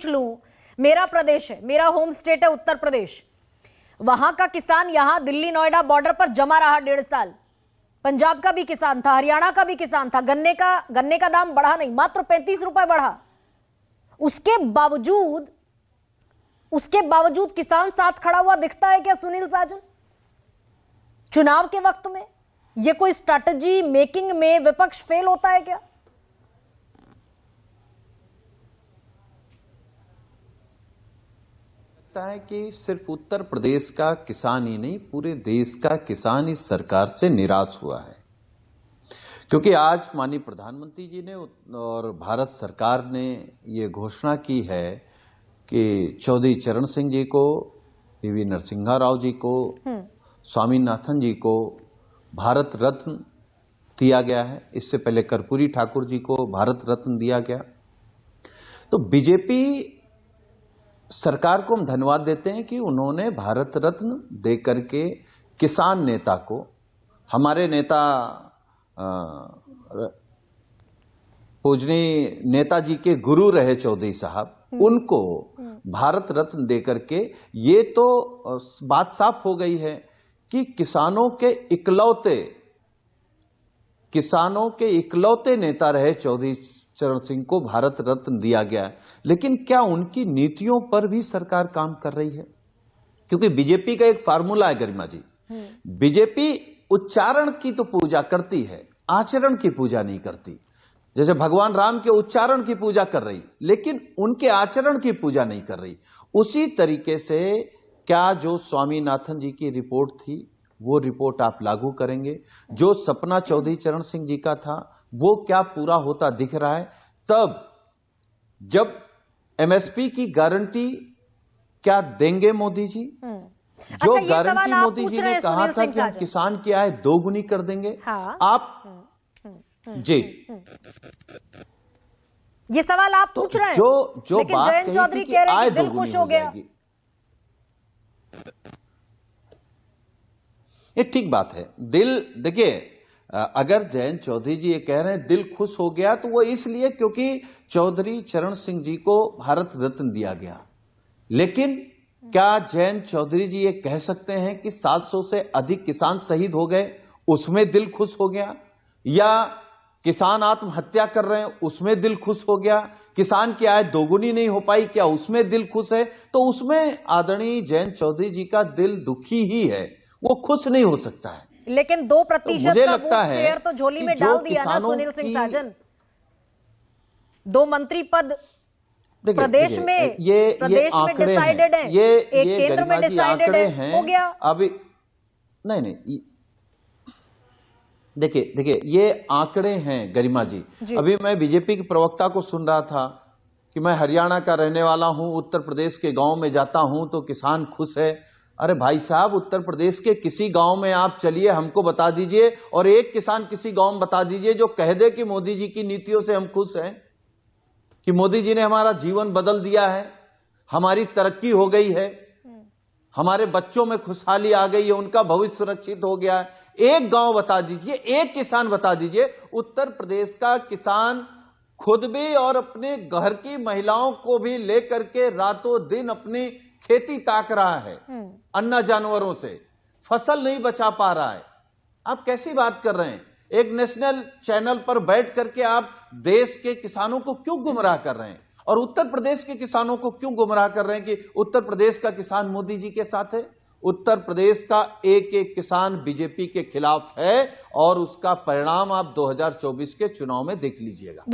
पूछ लूं, मेरा प्रदेश है, मेरा होम स्टेट है उत्तर प्रदेश, वहां का किसान यहां दिल्ली नोएडा बॉर्डर पर जमा रहा 1.5 साल। पंजाब का भी किसान था, हरियाणा का भी किसान था, गन्ने का दाम बढ़ा नहीं, मात्र 35 रुपए बढ़ा। उसके बावजूद किसान साथ खड़ा हुआ दिखता है क्या सुनील साजन? चुनाव के वक्त में यह कोई स्ट्रैटेजी मेकिंग में विपक्ष फेल होता है क्या? लगता है कि सिर्फ उत्तर प्रदेश का किसान ही नहीं, पूरे देश का किसान इस सरकार से निराश हुआ है। क्योंकि आज माननीय प्रधानमंत्री जी ने और भारत सरकार ने ये घोषणा की है कि चौधरी चरण सिंह जी को, पीवी नरसिम्हा राव जी को, स्वामीनाथन जी को भारत रत्न दिया गया है। इससे पहले कर्पूरी ठाकुर जी को भारत रत्न दिया गया। तो बीजेपी सरकार को हम धन्यवाद देते हैं कि उन्होंने भारत रत्न दे करके किसान नेता को, हमारे नेता पूजनीय नेताजी के गुरु रहे चौधरी साहब, उनको भारत रत्न दे करके ये तो बात साफ हो गई है कि किसानों के इकलौते नेता रहे चौधरी चरण सिंह को भारत रत्न दिया गया है। लेकिन क्या उनकी नीतियों पर भी सरकार काम कर रही है? क्योंकि बीजेपी का एक फार्मूला है गरिमा जी, बीजेपी उच्चारण की तो पूजा करती है, आचरण की पूजा नहीं करती। जैसे भगवान राम के उच्चारण की पूजा कर रही, लेकिन उनके आचरण की पूजा नहीं कर रही। उसी तरीके से क्या जो स्वामीनाथन जी की रिपोर्ट थी वो रिपोर्ट आप लागू करेंगे? जो सपना चौधरी चरण सिंह जी का था वो क्या पूरा होता दिख रहा है? तब जब एमएसपी की गारंटी क्या देंगे मोदी जी? जो अच्छा, गारंटी मोदी जी ने कहा था कि हम किसान की आय दोगुनी कर देंगे, हाँ। आप जी ये सवाल आप पूछ रहे हैं, जो लेकिन बात जयंत चौधरी कह रहे हैं कि दिल खुश हो गया। ये ठीक बात है। दिल, देखिए, अगर जयंत चौधरी जी ये कह रहे हैं दिल खुश हो गया, तो वो इसलिए क्योंकि चौधरी चरण सिंह जी को भारत रत्न दिया गया। लेकिन क्या जयंत चौधरी जी ये कह सकते हैं कि 700 से अधिक किसान शहीद हो गए, उसमें दिल खुश हो गया? या किसान आत्महत्या कर रहे हैं, उसमें दिल खुश हो गया? किसान की आय दोगुनी नहीं हो पाई, क्या उसमें दिल खुश है? तो उसमें आदरणीय जयंत चौधरी जी का दिल दुखी ही है, वो खुश नहीं हो सकता है। लेकिन 2% मुझे का लगता वोट है शेयर तो झोली में डाल दिया ना सुनील सिंह साजन। 2 मंत्री पद प्रदेश में डिसाइडेड है, एक केंद्र में डिसाइडेड है, हो गया। अभी नहीं, देखिए ये आंकड़े हैं गरिमा जी। अभी मैं बीजेपी के प्रवक्ता को सुन रहा था कि मैं हरियाणा का रहने वाला हूं, उत्तर प्रदेश के गांव में जाता हूं तो किसान खुश है। अरे भाई साहब, उत्तर प्रदेश के किसी गांव में आप चलिए, हमको बता दीजिए, और एक किसान किसी गांव में बता दीजिए जो कह दे कि मोदी जी की नीतियों से हम खुश हैं, कि मोदी जी ने हमारा जीवन बदल दिया है, हमारी तरक्की हो गई है, हमारे बच्चों में खुशहाली आ गई है, उनका भविष्य सुरक्षित हो गया है। एक गांव बता दीजिए, एक किसान बता दीजिए। उत्तर प्रदेश का किसान खुद भी और अपने घर की महिलाओं को भी लेकर के रातों दिन अपनी खेती ताक रहा है, अन्ना जानवरों से फसल नहीं बचा पा रहा है। आप कैसी बात कर रहे हैं? एक नेशनल चैनल पर बैठ करके आप देश के किसानों को क्यों गुमराह कर रहे हैं, और उत्तर प्रदेश के किसानों को क्यों गुमराह कर रहे हैं कि उत्तर प्रदेश का किसान मोदी जी के साथ है? उत्तर प्रदेश का एक एक किसान बीजेपी के खिलाफ है, और उसका परिणाम आप 2024 के चुनाव में देख लीजिएगा।